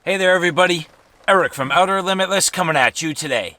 Hey there everybody, Eric from Outer Limitless coming at you today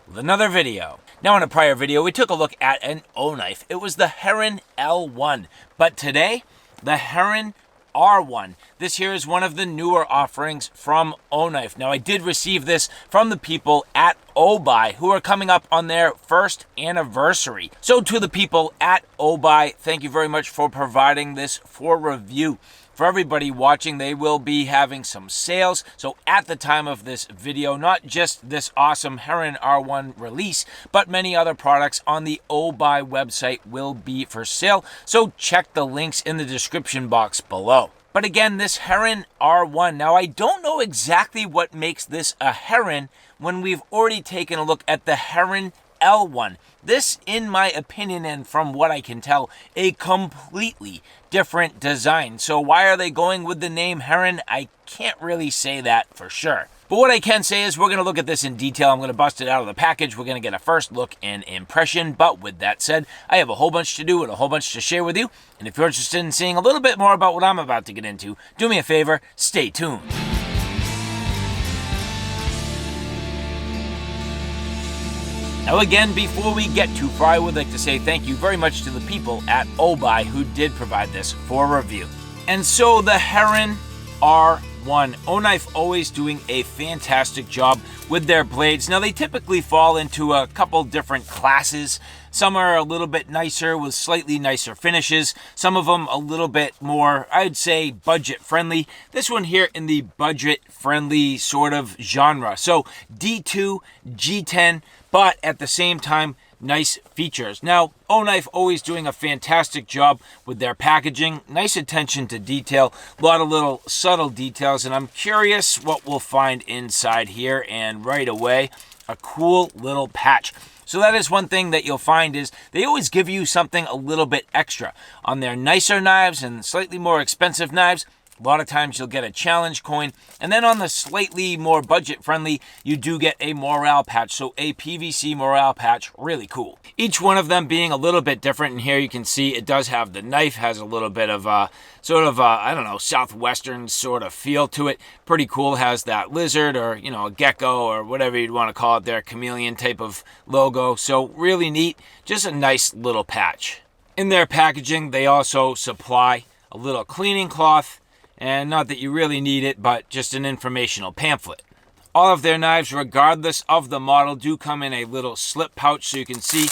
with another video. Now in a prior video we took a look at an O-knife. It was the Heron L1, but today the Heron R1. This here is one of the newer offerings from Oknife. Now I did receive this from the people at OBI who are coming up on their first anniversary. So to the people at OBI, thank you very much for providing this for review. For everybody watching, they will be having some sales. So at the time of this video, not just this awesome Heron R1 release, but many other products on the OBI website will be for sale. So check the links in the description box below. But again, this Heron R1, now I don't know exactly what makes this a Heron when we've already taken a look at the Heron L1. This, in my opinion, and from what I can tell, a completely different design. So why are they going with the name Heron? I can't really say that for sure. But what I can say is we're going to look at this in detail. I'm going to bust it out of the package. We're going to get a first look and impression. But with that said, I have a whole bunch to do and a whole bunch to share with you. And if you're interested in seeing a little bit more about what I'm about to get into, do me a favor, stay tuned. Now again, before we get too far, I would like to say thank you very much to the people at OBI who did provide this for review. And so the Heron R1. Oknife always doing a fantastic job with their blades. Now they typically fall into a couple different classes. Some are a little bit nicer with slightly nicer finishes. Some of them a little bit more, I'd say, budget friendly. This one here in the budget friendly sort of genre. So D2, G10, but at the same time, nice features. Now, Oknife always doing a fantastic job with their packaging. Nice attention to detail. A lot of little subtle details, and I'm curious what we'll find inside here. And right away, a cool little patch. So that is one thing that you'll find is they always give you something a little bit extra. On their nicer knives and slightly more expensive knives, a lot of times you'll get a challenge coin, and then on the slightly more budget-friendly, you do get a morale patch, so a PVC morale patch, really cool. Each one of them being a little bit different, and here you can see it does have the knife, has a little bit of I don't know, southwestern sort of feel to it. Pretty cool, has that lizard or, you know, a gecko or whatever you'd want to call it there, chameleon type of logo, so really neat, just a nice little patch. In their packaging, they also supply a little cleaning cloth, and not that you really need it, but just an informational pamphlet. All of their knives, regardless of the model, do come in a little slip pouch, so you can see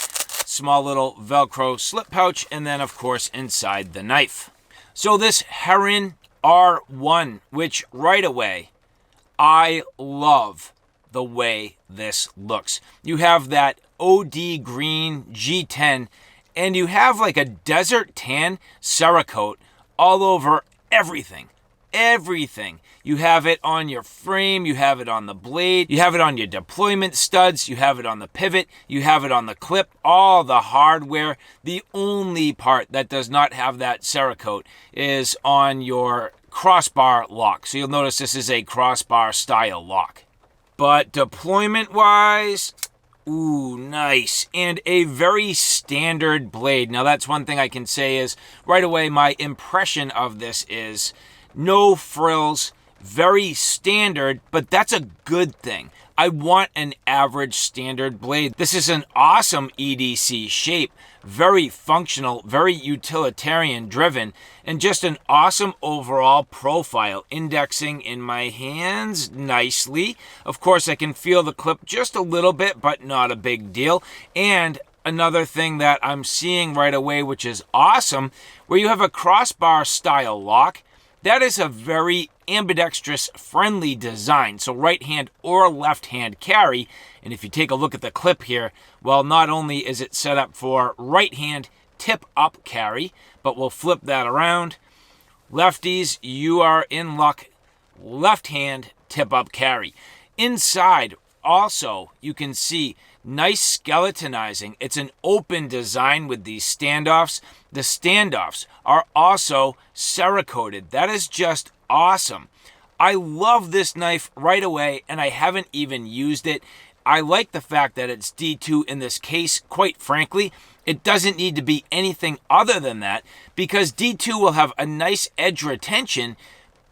small little Velcro slip pouch, and then of course inside the knife. So this Heron R1, which right away, I love the way this looks. You have that OD green G10, and you have like a desert tan Cerakote all over everything. Everything. You have it on your frame, you have it on the blade, you have it on your deployment studs, you have it on the pivot, you have it on the clip, all the hardware. The only part that does not have that Cerakote is on your crossbar lock. So you'll notice this is a crossbar style lock. But deployment wise, ooh, nice. And a very standard blade. Now that's one thing I can say is right away my impression of this is no frills, very standard, but that's a good thing. I want an average standard blade. This is an awesome EDC shape, very functional, very utilitarian driven, and just an awesome overall profile. Indexing in my hands nicely. Of course, I can feel the clip just a little bit, but not a big deal. And another thing that I'm seeing right away, which is awesome, where you have a crossbar style lock. That is a very ambidextrous friendly design, so right hand or left hand carry. And if you take a look at the clip here, well, not only is it set up for right hand tip up carry, but we'll flip that around. Lefties, you are in luck, left hand tip up carry. Inside also, you can see nice skeletonizing. It's an open design with these standoffs. The standoffs are also Cerakoted. That is just awesome. I love this knife right away, and I haven't even used it. I like the fact that it's D2 in this case. Quite frankly, it doesn't need to be anything other than that, because D2 will have a nice edge retention,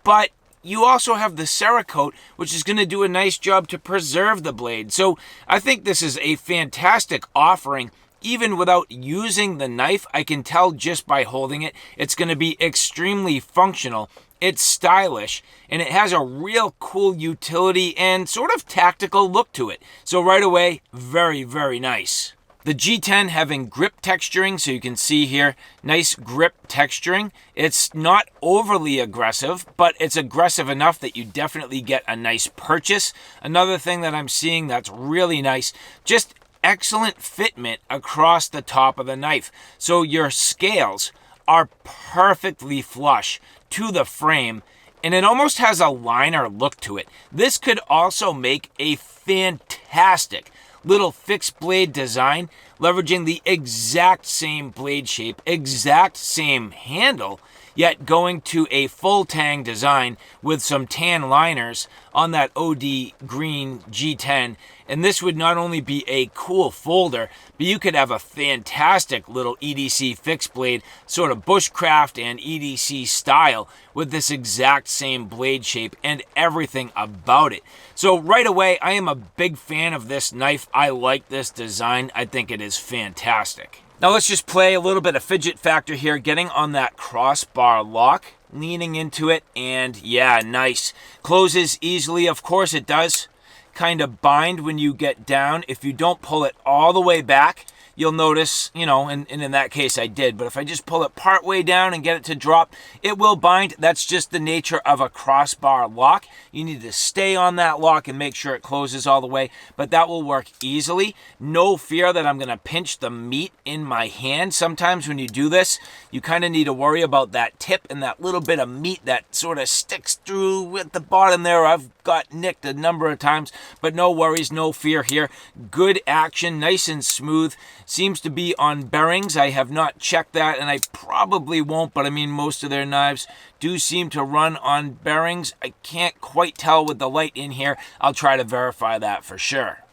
but you also have the Cerakote, which is going to do a nice job to preserve the blade. So I think this is a fantastic offering. Even without using the knife, I can tell just by holding it, it's going to be extremely functional. It's stylish, and it has a real cool utility and sort of tactical look to it. So right away, very, very nice. The G10 having grip texturing, so you can see here, nice grip texturing. It's not overly aggressive, but it's aggressive enough that you definitely get a nice purchase. Another thing that I'm seeing that's really nice, just excellent fitment across the top of the knife. So your scales are perfectly flush to the frame, and it almost has a liner look to it. This could also make a fantastic little fixed blade design, leveraging the exact same blade shape, exact same handle, yet going to a full tang design with some tan liners on that OD green G10. And this would not only be a cool folder, but you could have a fantastic little EDC fixed blade, sort of bushcraft and EDC style, with this exact same blade shape and everything about it. So right away, I am a big fan of this knife. I like this design. I think it is fantastic. Now let's just play a little bit of fidget factor here, getting on that crossbar lock, leaning into it, and yeah, nice. Closes easily, of course it does. Kind of bind when you get down. If you don't pull it all the way back, you'll notice, you know, and in that case I did, but if I just pull it part way down and get it to drop, it will bind. That's just the nature of a crossbar lock. You need to stay on that lock and make sure it closes all the way, but that will work easily. No fear that I'm going to pinch the meat in my hand. Sometimes when you do this, you kind of need to worry about that tip and that little bit of meat that sort of sticks through at the bottom there. I've got nicked a number of times, but no worries, no fear here. Good action, nice and smooth. Seems to be on bearings. I have not checked that, and I probably won't, but I mean, most of their knives do seem to run on bearings. I can't quite tell with the light in here. I'll try to verify that for sure.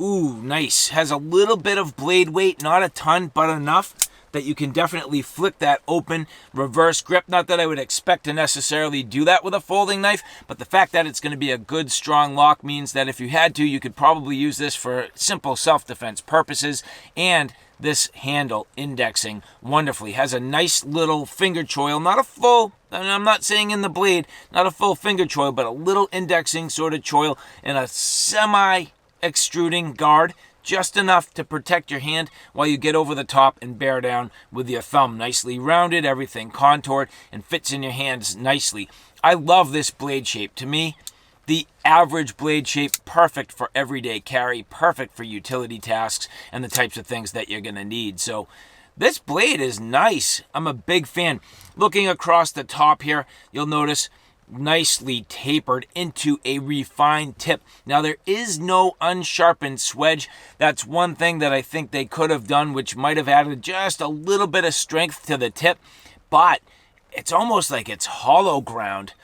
Ooh, nice. Has a little bit of blade weight, not a ton, but enough that you can definitely flick that open, reverse grip. Not that I would expect to necessarily do that with a folding knife, but the fact that it's going to be a good, strong lock means that if you had to, you could probably use this for simple self-defense purposes. And this handle indexing wonderfully. Has a nice little finger choil, not a full, and I'm not saying in the blade, not a full finger choil, but a little indexing sort of choil and a semi-extruding guard. Just enough to protect your hand while you get over the top and bear down with your thumb. Nicely rounded, everything contoured, and fits in your hands nicely. I love this blade shape. To me, the average blade shape, perfect for everyday carry, perfect for utility tasks and the types of things that you're going to need. So this blade is nice. I'm a big fan. Looking across the top here, you'll notice nicely tapered into a refined tip. Now there is no unsharpened swedge. That's one thing that I think they could have done, which might have added just a little bit of strength to the tip, but it's almost like it's hollow ground.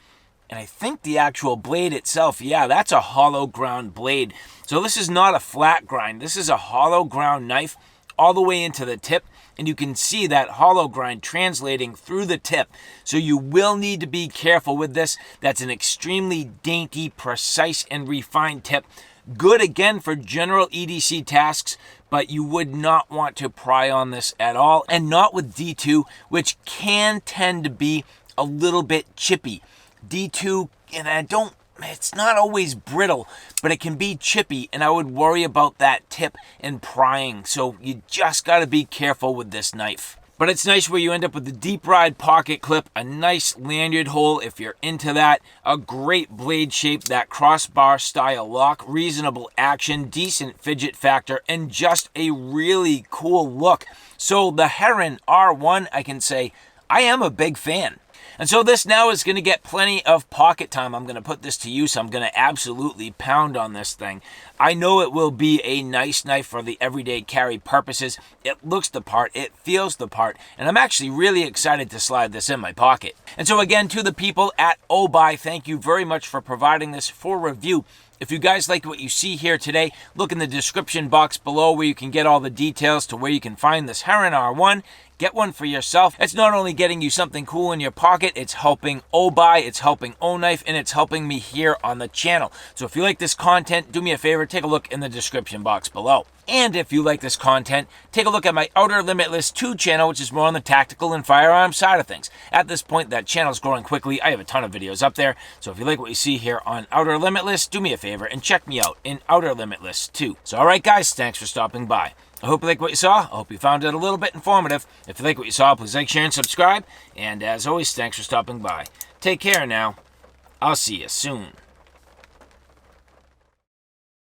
And I think the actual blade itself, yeah, that's a hollow ground blade. So this is not a flat grind. This is a hollow ground knife all the way into the tip. And you can see that hollow grind translating through the tip. So you will need to be careful with this. That's an extremely dainty, precise, and refined tip. Good again for general EDC tasks, but you would not want to pry on this at all. And not with D2, which can tend to be a little bit chippy. D2, and it's not always brittle, but it can be chippy, and I would worry about that tip and prying. So you just got to be careful with this knife. But it's nice where you end up with the deep ride pocket clip, a nice lanyard hole if you're into that, a great blade shape, that crossbar style lock, reasonable action, decent fidget factor, and just a really cool look. So the Heron R1, I can say, I am a big fan. And so this now is going to get plenty of pocket time. I'm going to put this to use. I'm going to absolutely pound on this thing. I know it will be a nice knife for the everyday carry purposes. It looks the part, it feels the part, and I'm actually really excited to slide this in my pocket. And so again, to the people at OUTER, thank you very much for providing this for review. If you guys like what you see here today, look in the description box below where you can get all the details to where you can find this Heron R1. Get one for yourself. It's not only getting you something cool in your pocket, it's helping OBI, it's helping Oknife, and it's helping me here on the channel. So if you like this content, do me a favor, take a look in the description box below. And if you like this content, take a look at my Outer Limitless 2 channel, which is more on the tactical and firearm side of things. At this point, that channel is growing quickly. I have a ton of videos up there. So if you like what you see here on Outer Limitless, do me a favor and check me out in Outer Limitless 2. So all right, guys, thanks for stopping by. I hope you like what you saw. I hope you found it a little bit informative. If you like what you saw, please like, share, and subscribe. And as always, thanks for stopping by. Take care now. I'll see you soon.